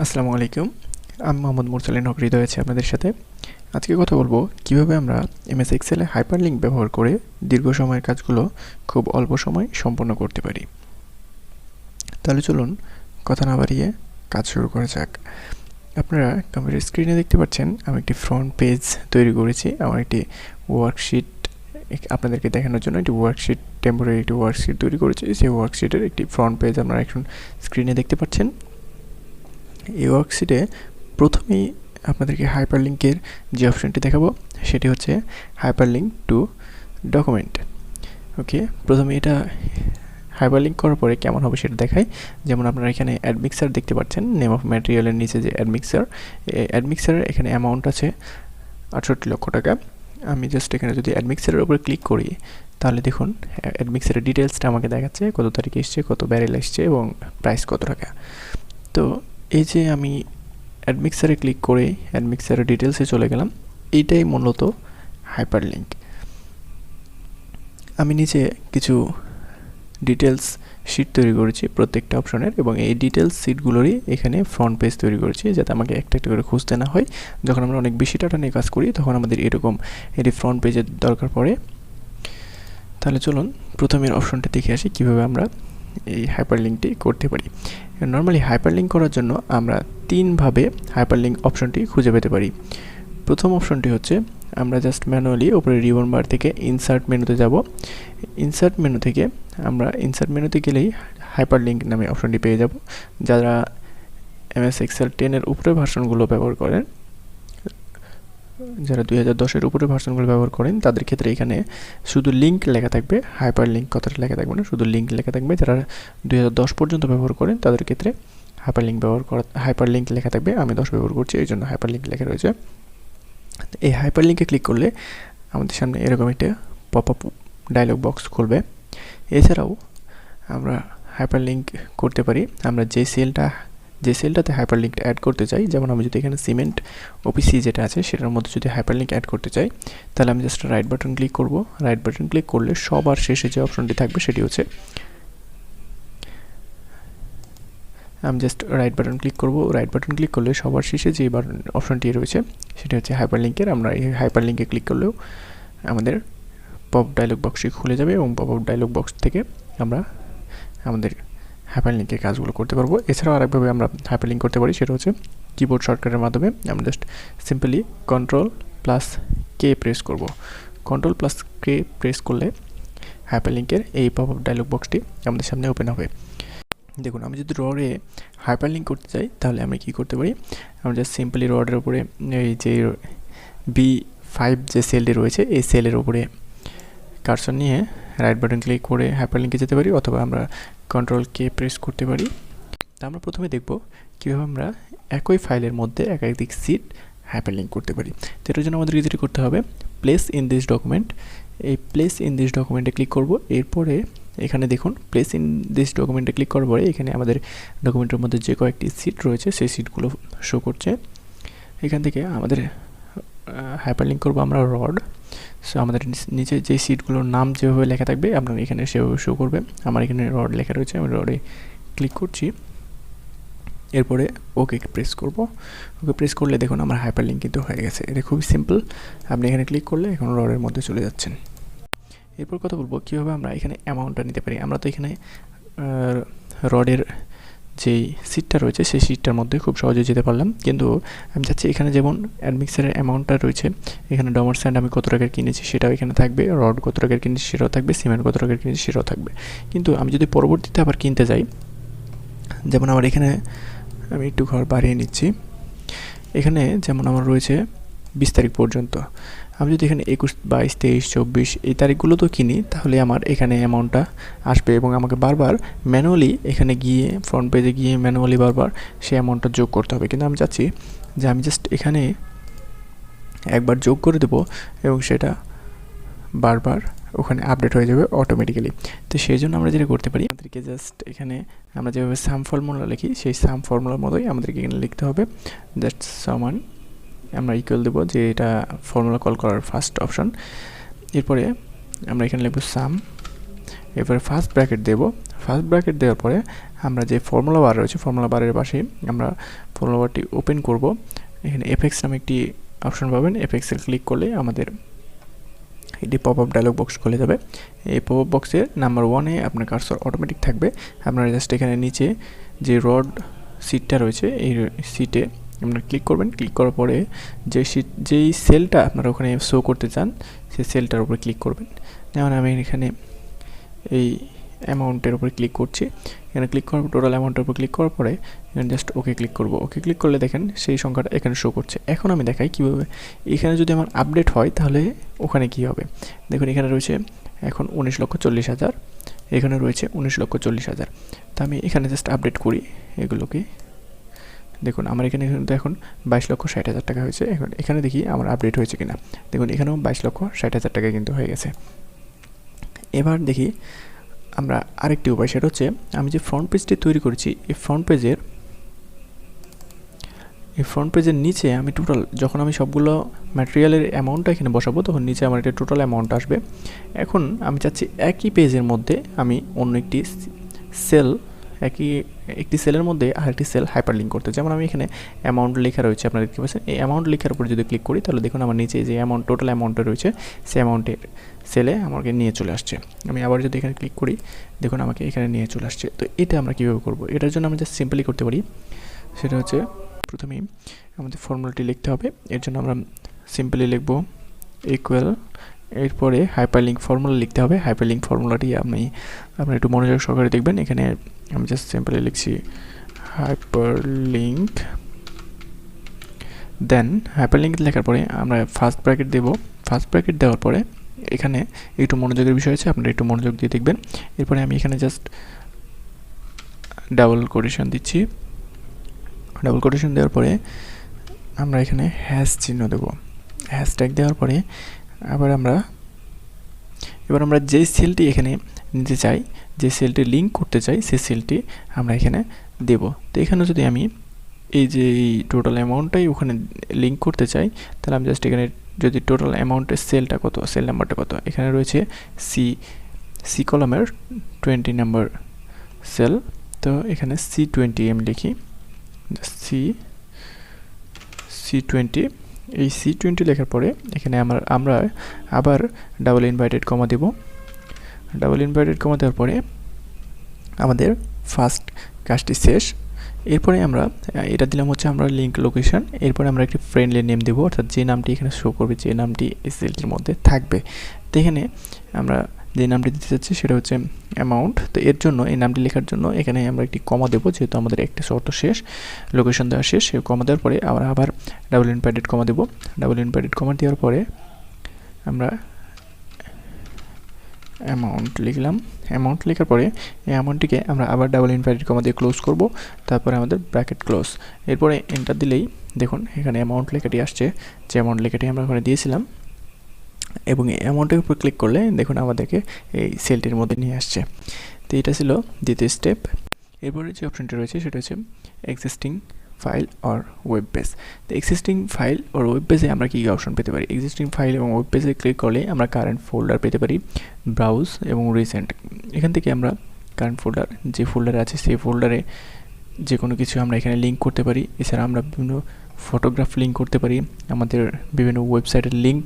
আসসালামু আলাইকুম। আমি মোহাম্মদ মুরসালিন হক হৃদয় আছি আপনাদের সাথে। আজকে কথা বলবো কিভাবে আমরা এমএস এক্সেলে হাইপারলিঙ্ক ব্যবহার করে দীর্ঘ সময়ের কাজগুলো খুব অল্প সময়ে সম্পন্ন করতে পারি। তাহলে চলুন কথা না বাড়িয়ে কাজ শুরু করা যাক। আপনারা কম্পিউটার স্ক্রিনে দেখতে পাচ্ছেন আমি একটি ফ্রন্ট পেজ তৈরি করেছি। আমার একটি ওয়ার্কশিট আপনাদেরকে দেখানোর জন্য একটি ওয়ার্কশিট টেম্পোরারি একটি ওয়ার্কশিট তৈরি করেছি। সেই ওয়ার্কশিটের একটি ফ্রন্ট পেজ আপনারা এখন স্ক্রিনে দেখতে পাচ্ছেন। এই ওয়ার্কশিটে প্রথমেই আপনাদেরকে হাইপারলিঙ্কের যে অপশনটি দেখাবো সেটি হচ্ছে হাইপারলিঙ্ক টু ডকুমেন্ট। ওকে, প্রথমে এটা হাইপারলিঙ্ক করার পরে কেমন হবে সেটা দেখাই। যেমন আপনারা এখানে অ্যাডমিক্সার দেখতে পাচ্ছেন, নেম অফ ম্যাটেরিয়ালের নিচে যে অ্যাডমিক্সার, অ্যাডমিক্সারের এখানে অ্যামাউন্ট আছে ৬৮ লক্ষ টাকা। আমি জাস্ট এখানে যদি অ্যাডমিক্সারের উপরে ক্লিক করি তাহলে দেখুন অ্যাডমিক্সারের ডিটেলসটা আমাকে দেখাচ্ছে, কত তারিখে এসছে, কত ব্যারেল এসছে এবং প্রাইস কত টাকা। তো এই যে আমি অ্যাডমিক্সারে ক্লিক করে অ্যাডমিক্সারের ডিটেলসে চলে গেলাম, এইটাই মূলত হাইপারলিঙ্ক। আমি নিচে কিছু ডিটেলস শিট তৈরি করেছি প্রত্যেকটা অপশনের, এবং এই ডিটেলস শিটগুলোরই এখানে ফ্রন্ট পেজ তৈরি করেছি যাতে আমাকে একটা একটা করে খুঁজতে না হয়। যখন আমরা অনেক বেশি ডাটা নিয়ে কাজ করি তখন আমাদের এরকম এটি ফ্রন্ট পেজের দরকার পড়ে। তাহলে চলুন প্রথমের অপশনটা দেখে আসি কীভাবে আমরা এই হাইপারলিঙ্কটি করতে পারি। নর্মালি হাইপারলিঙ্ক করার জন্য আমরা তিনভাবে হাইপারলিঙ্ক অপশনটি খুঁজে পেতে পারি। প্রথম অপশনটি হচ্ছে আমরা জাস্ট ম্যানুয়ালি উপরে রিবন বার থেকে ইনসার্ট মেনুতে যাব। ইনসার্ট মেনু থেকে আমরা ইনসার্ট মেনুতে গেলেই হাইপারলিঙ্ক নামে অপশনটি পেয়ে যাব। যারা এমএস এক্সেল 10-এর উপরে ভার্সনগুলো ব্যবহার করেন, যারা 2010-এর উপরে ভার্সনগুলো ব্যবহার করেন তাদের ক্ষেত্রে এখানে শুধু লিঙ্ক লেখা থাকবে, হাইপারলিঙ্ক কথাটা লেখা থাকবে না, শুধু লিঙ্ক লেখা থাকবে। যারা 2010 পর্যন্ত ব্যবহার করেন তাদের ক্ষেত্রে হাইপারলিঙ্ক লেখা থাকবে। আমি 10 ব্যবহার করছি, এই জন্য হাইপারলিঙ্ক লেখা রয়েছে। এই হাইপারলিঙ্কে ক্লিক করলে আমাদের সামনে এরকম একটা পপ আপ ডায়লগ বক্স খুলবে। এছাড়াও আমরা হাইপারলিঙ্ক করতে পারি আমরা যে সেলটাতে হাইপারলিঙ্কটা অ্যাড করতে চাই। যেমন আমি যদি এখানে সিমেন্ট ওপিসি যেটা আছে সেটার মধ্যে যদি হাইপারলিঙ্ক অ্যাড করতে চাই তাহলে আমি জাস্ট রাইট বাটন ক্লিক করব। রাইট বাটন ক্লিক করলে সবার শেষে যে অপশনটি থাকবে সেটি হচ্ছে, আমি জাস্ট রাইট বাটন ক্লিক করব। রাইট বাটন ক্লিক করলে সবার শেষে যে অপশনটি রয়েছে সেটি হচ্ছে হাইপারলিঙ্কের। আমরা এই হাইপারলিঙ্কে ক্লিক করলেও আমাদের পপ ডায়লগ বক্সটি খুলে যাবে এবং পপ আপ ডায়লগ বক্স থেকে আমরা আমাদের হাইপারলিঙ্কের কাজগুলো করতে পারবো। এছাড়াও আরেকভাবে আমরা হাইপারলিঙ্ক করতে পারি, সেটা হচ্ছে কিবোর্ড শর্টকাটের মাধ্যমে। আমরা জাস্ট সিম্পলি Ctrl+K প্রেস করব। Ctrl+K প্রেস করলে হাইপারলিঙ্কের এই পপ আপ ডায়লগ বক্সটি আমাদের সামনে ওপেন হবে। দেখুন আমি যদি রডে হাইপারলিঙ্ক করতে চাই তাহলে আমি কি করতে পারি, আমরা জাস্ট সিম্পলি রডের উপরে এই যে B5 যে সেলটি রয়েছে এই সেলের উপরে কার্সর নিয়ে রাইট বাটন ক্লিক করে হাইপারলিঙ্কে যেতে পারি, অথবা আমরা Ctrl+K প্রেস করতে পারি। তা আমরা প্রথমে দেখব কীভাবে আমরা একই ফাইলের মধ্যে একাধিক সিট হাইপারলিঙ্ক করতে পারি। তো এটার জন্য আমাদেরকে যেটি করতে হবে, প্লেস ইন দিস ডকুমেন্ট, এই প্লেস ইন দিস ডকুমেন্টে ক্লিক করব। এরপরে এখানে দেখুন প্লেস ইন দিস ডকুমেন্টে ক্লিক করার পরে এখানে আমাদের ডকুমেন্টের মধ্যে যে কয়েকটি সিট রয়েছে সেই সিটগুলো শো করছে। এখান থেকে আমাদের হাইপারলিঙ্ক করব আমরা রড। সো আমাদের নিচে যে সিটগুলোর নাম যেভাবে লেখা থাকবে আপনার এখানে সেভাবে শো করবে। আমার এখানে রড লেখা রয়েছে, আমি রডে ক্লিক করছি। এরপরে ওকে প্রেস করব। ওকে প্রেস করলে দেখুন আমার হাইপারলিঙ্ক কিন্তু হয়ে গেছে। এটা খুবই সিম্পল, আপনি এখানে ক্লিক করলে এখন রডের মধ্যে চলে যাচ্ছেন। এরপর কথা বলবো কীভাবে আমরা এখানে অ্যামাউন্টটা নিতে পারি। আমরা তো এখানে রডের যেই সিটটা রয়েছে সেই সিটটার মধ্যে খুব সহজে যেতে পারলাম, কিন্তু আমি চাচ্ছি এখানে যেমন অ্যাডমিক্সারের অ্যামাউন্টটা রয়েছে, এখানে ডমার স্যান্ড আমি কত টাকার কিনেছি সেটাও এখানে থাকবে, রড কত টাকার কিনেছি সেটাও থাকবে, সিমেন্ট কত টাকার কিনেছি সেটাও থাকবে। কিন্তু আমি যদি পরবর্তীতে আবার কিনতে যাই, যেমন আমার এখানে আমি একটু ঘর বাড়িয়ে নিচ্ছি, এখানে যেমন আমার রয়েছে 20 তারিখ পর্যন্ত। আমি যদি এখানে 21, 22, 23, 24 এই তারিখগুলো তো কিনি তাহলে আমার এখানে অ্যামাউন্টটা আসবে এবং আমাকে বারবার ম্যানুয়ালি এখানে গিয়ে ফ্রন্ট পেজে গিয়ে ম্যানুয়ালি বারবার সেই অ্যামাউন্টটা যোগ করতে হবে। কিন্তু আমি চাচ্ছি যে আমি জাস্ট এখানে একবার যোগ করে দেবো এবং সেটা বারবার ওখানে আপডেট হয়ে যাবে অটোমেটিক্যালি। তো সেই জন্য আমরা যেটা করতে পারি, আমাদেরকে জাস্ট এখানে আমরা যেভাবে সাম ফর্মুলা লিখি সেই সাম ফর্মুলার মতোই আমাদেরকে এখানে লিখতে হবে। জাস্ট সমান আমরা ইকুয়াল দেবো, যে এটা ফর্মুলা কল করার ফার্স্ট অপশন। এরপরে আমরা এখানে লিখব সাম, এরপরে ফার্স্ট ব্র্যাকেট দেব। ফার্স্ট ব্র্যাকেট দেওয়ার পরে আমরা যে ফর্মুলা বার রয়েছে ফর্মুলা বারের পাশে আমরা ফর্মুলা বারটি ওপেন করব, এখানে এফেক্টস নামে একটি অপশন পাবেন। এফেক্টসে ক্লিক করলে আমাদের এটি পপ আপ ডায়লগ বক্স খুলে যাবে। এই পপ আপ বক্সের নাম্বার 1-এ আপনার কার্সর অটোমেটিক থাকবে। আপনারা জাস্ট এখানে নিচে যে রড সিটটা রয়েছে এই সিটে আপনারা ক্লিক করবেন। ক্লিক করার পরে যেই সেলটা আপনারা ওখানে শো করতে চান সেই সেলটার উপরে ক্লিক করবেন। যেমন আমি এখানে এই অ্যামাউন্টের উপরে ক্লিক করছি। এখানে ক্লিক করার পর টোটাল অ্যামাউন্টের উপর ক্লিক করার পরে এখানে জাস্ট ওকে ক্লিক করব। ওকে ক্লিক করলে দেখেন সেই সংখ্যাটা এখানে শো করছে। এখন আমি দেখাই কীভাবে এখানে যদি আমার আপডেট হয় তাহলে ওখানে কী হবে। দেখুন এখানে রয়েছে এখন 19,40,000, এখানে রয়েছে 19,40,000। তো আমি এখানে জাস্ট আপডেট করি এগুলোকে। দেখুন আমার এখানে কিন্তু এখন 22,60,000 টাকা হয়েছে। এখন এখানে দেখি আমার আপডেট হয়েছে কিনা। দেখুন এখানেও 22,60,000 টাকা কিন্তু হয়ে গেছে। এবার দেখি আমরা আরেকটি উপায়, সেটা হচ্ছে আমি যে ফ্রন্ট পেজটি তৈরি করেছি এই ফ্রন্ট পেজের নিচে আমি টোটাল যখন আমি সবগুলো ম্যাটেরিয়ালের অ্যামাউন্টটা এখানে বসাবো তখন নিচে আমার একটা টোটাল অ্যামাউন্ট আসবে। এখন আমি চাচ্ছি একই পেজের মধ্যে আমি অন্য একটি সেলের মধ্যে আরেকটি সেল হাইপারলিঙ্ক করতে। যেমন আমি এখানে অ্যামাউন্ট লেখা রয়েছে, আপনারা দেখতে পাচ্ছেন। এই অ্যামাউন্ট লেখার উপর যদি ক্লিক করি তাহলে দেখুন আমার নিচে যে টোটাল অ্যামাউন্টটা রয়েছে সেই অ্যামাউন্টের সেলে আমাকে নিয়ে চলে আসছে। আমি আবার যদি এখানে ক্লিক করি দেখুন আমাকে এখানে নিয়ে চলে আসছে। তো এটা আমরা কীভাবে করবো, এটার জন্য আমরা জাস্ট সিম্পলি করতে পারি। সেটা হচ্ছে প্রথমেই আমাদের ফর্মুলাটি লিখতে হবে। এর জন্য আমরা সিম্পলি লিখব ইকুয়াল, এরপরে হাইপারলিঙ্ক ফর্মুলা লিখতে হবে। হাইপারলিঙ্ক ফর্মুলাটি আপনারা একটু মনোযোগ সহকারে দেখবেন। এখানে আমি জাস্ট সিম্পলি লিখছি হাইপারলিঙ্ক। দেন হাইপারলিঙ্ক লেখার পরে আমরা ফার্স্ট ব্র্যাকেট দেব। ফার্স্ট ব্র্যাকেট দেওয়ার পরে এখানে একটু মনোযোগের বিষয় আছে, আপনারা একটু মনোযোগ দিয়ে দেখবেন। এরপরে আমি এখানে জাস্ট ডাবল কোটেশন দিচ্ছি। ডাবল কোটেশন দেওয়ার পরে আমরা এখানে হ্যাশ চিহ্ন দেব। হ্যাশট্যাগ দেওয়ার পরে এবার আমরা যে সেলটি এখানে নিতে চাই, যে সেলটি লিঙ্ক করতে চাই সেই সেলটি আমরা এখানে দেব। তো এখানে যদি আমি এই যে টোটাল অ্যামাউন্টটাই ওখানে লিঙ্ক করতে চাই তাহলে আমি জাস্ট এখানে যদি টোটাল অ্যামাউন্টের সেলটা কত, সেল নাম্বারটা কত, এখানে রয়েছে সি কলামের 20 নাম্বার সেল। তো এখানে C20 আমি লিখি, C20। এই C20 লেখার পরে এখানে আমরা আবার ডাবল ইনভার্টেড কমা দেব। ডাবল ইনভার্টেড কমা দেওয়ার পরে আমাদের ফার্স্ট কাজটি শেষ। এরপরে আমরা এটা দিলাম হচ্ছে আমরা লিঙ্ক লোকেশন। এরপরে আমরা একটি ফ্রেন্ডলি নেম দেবো, অর্থাৎ যে নামটি এখানে শো করবে, যে নামটি এই সেলটির মধ্যে থাকবে। তো এখানে আমরা যে নামটি দিতে চাচ্ছি সেটা হচ্ছে অ্যামাউন্ট। তো এর জন্য এই নামটি লেখার জন্য এখানে আমরা একটি কমা দেবো, যেহেতু আমাদের একটা শর্ত শেষ, লোকেশন দেওয়া শেষ। সেই কমা দেওয়ার পরে আমরা আবার ডাবল ইনভার্টেড কমা দেবো। ডাবল ইনভার্টেড কমা দেওয়ার পরে আমরা অ্যামাউন্ট লিখলাম। অ্যামাউন্ট লেখার পরে এই অ্যামাউন্টটিকে আমরা আবার ডাবল ইনভার্টেড কমা দিয়ে ক্লোজ করব। তারপরে আমাদের ব্র্যাকেট ক্লোজ। এরপরে এন্টার দিলেই দেখুন এখানে অ্যামাউন্ট লেখাটি আসছে, যে অ্যামাউন্ট লেখাটি আমরা ওখানে দিয়েছিলাম। এবং এই অ্যামাউন্টের উপর ক্লিক করলে দেখুন আমাদেরকে এই সেলটির মধ্যে নিয়ে আসছে। তো এটা ছিল দ্বিতীয় স্টেপ। এরপরে যে অপশনটি রয়েছে সেটা হচ্ছে existing file or web page. তো এক্সিস্টিং ফাইল অর ওয়েব পেজে আমরা কী অপশন পেতে পারি। এক্সিস্টিং ফাইল এবং ওয়েব পেজে ক্লিক করলে আমরা কারেন্ট ফোল্ডার পেতে পারি, ব্রাউজ এবং রিসেন্ট। এখান থেকে আমরা কারেন্ট ফোল্ডার যে ফোল্ডারে আছে সেই ফোল্ডারে যে কোনো কিছু আমরা এখানে লিঙ্ক করতে পারি। এছাড়া আমরা বিভিন্ন ফটোগ্রাফ লিঙ্ক করতে পারি, আমাদের বিভিন্ন ওয়েবসাইটের লিঙ্ক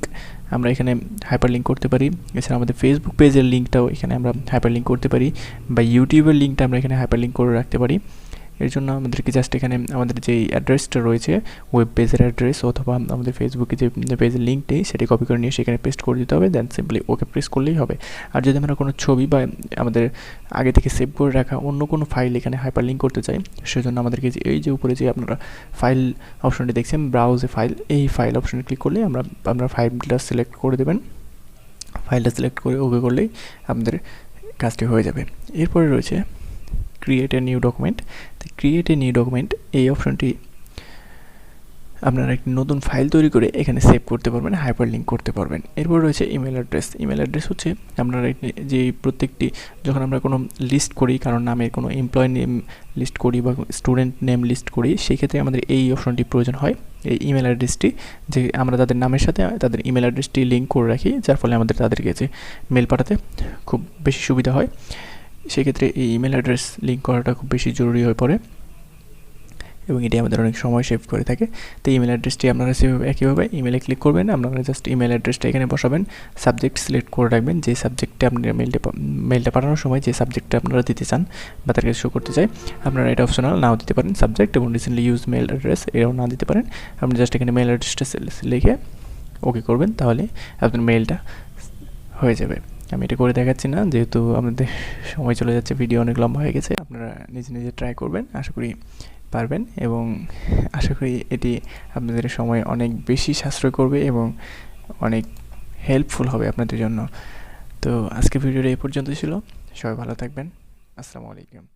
আমরা এখানে হাইপার লিঙ্ক করতে পারি। এছাড়া আমাদের ফেসবুক পেজের লিঙ্কটাও এখানে আমরা হাইপার লিঙ্ক করতে পারি, বা ইউটিউবের লিঙ্কটা আমরা এখানে হাইপার লিঙ্ক করে রাখতে পারি। এর জন্য আমাদেরকে জাস্ট এখানে আমাদের যেই অ্যাড্রেসটা রয়েছে ওয়েব পেজের অ্যাড্রেস অথবা আমাদের ফেসবুকে যে পেজের লিঙ্কটি সেটি কপি করে নিয়ে সেখানে পেস্ট করে দিতে হবে। দেন সিম্পলি ওকে প্রেস করলেই হবে। আর যদি আমরা কোনো ছবি বা আমাদের আগে থেকে সেভ করে রাখা অন্য কোনো ফাইল এখানে হাইপার লিঙ্ক করতে চাই, সেজন্য আমাদেরকে এই যে উপরে যে আপনারা ফাইল অপশনটি দেখছেন ব্রাউজে ফাইল, এই ফাইল অপশনে ক্লিক করলে আমরা ফাইলটা সিলেক্ট করে দেবেন। ফাইলটা সিলেক্ট করে ওকে করলেই আমাদের কাজটি হয়ে যাবে। এরপরে রয়েছে ক্রিয়েট এ নিউ ডকুমেন্ট। তো ক্রিয়েট এ নিউ ডকুমেন্ট এই অপশনটি আপনারা একটি নতুন ফাইল তৈরি করে এখানে সেভ করতে পারবেন, হাইপার লিঙ্ক করতে পারবেন। এরপর রয়েছে ইমেল অ্যাড্রেস। ইমেল অ্যাড্রেস হচ্ছে আপনারা যে প্রত্যেকটি যখন আমরা কোনো লিস্ট করি, কারণ নামের কোনো এমপ্লয় নেম লিস্ট করি বা স্টুডেন্ট নেম লিস্ট করি, সেই ক্ষেত্রে আমাদের এই অপশনটি প্রয়োজন হয়। এই ইমেল অ্যাড্রেসটি যে আমরা তাদের নামের সাথে তাদের ইমেল অ্যাড্রেসটি লিঙ্ক করে রাখি, যার ফলে আমাদের তাদের কাছে মেল পাঠাতে খুব বেশি সুবিধা হয়। সেক্ষেত্রে এই ইমেল অ্যাড্রেস লিঙ্ক করাটা খুব বেশি জরুরি হয়ে পড়ে। এবং এটি আমাদের অনেক সময় সেভ করে থাকে। তো ইমেল অ্যাড্রেসটি আপনারা সেভাবে একইভাবে ইমেলে ক্লিক করবেন, আপনারা জাস্ট ইমেল অ্যাড্রেসটা এখানে বসাবেন, সাবজেক্ট সিলেক্ট করে রাখবেন, যে সাবজেক্টে আপনারা মেলটা পাঠানোর সময় যে সাবজেক্টটা আপনারা দিতে চান বা তার কাছে শো করতে চাই, আপনারা এটা অপশনাল নাও দিতে পারেন সাবজেক্ট, এবং রিসেন্টলি ইউজ মেল অ্যাড্রেস এটাও না দিতে পারেন। আপনি জাস্ট এখানে মেল অ্যাড্রেসটা লিখে ওকে করবেন, তাহলে আপনার মেলটা হয়ে যাবে। আমি এটা করে দেখাচ্ছি না, যেহেতু আমাদের সময় চলে যাচ্ছে, ভিডিও অনেক লম্বা হয়ে গেছে। আপনারা নিজে নিজে ট্রাই করবেন, আশা করি পারবেন, এবং আশা করি এটি আপনাদের সময় অনেক বেশি সাশ্রয় করবে এবং অনেক হেল্পফুল হবে আপনাদের জন্য। তো আজকে ভিডিওটা এই পর্যন্ত ছিল, সবাই ভালো থাকবেন, আসসালামু আলাইকুম।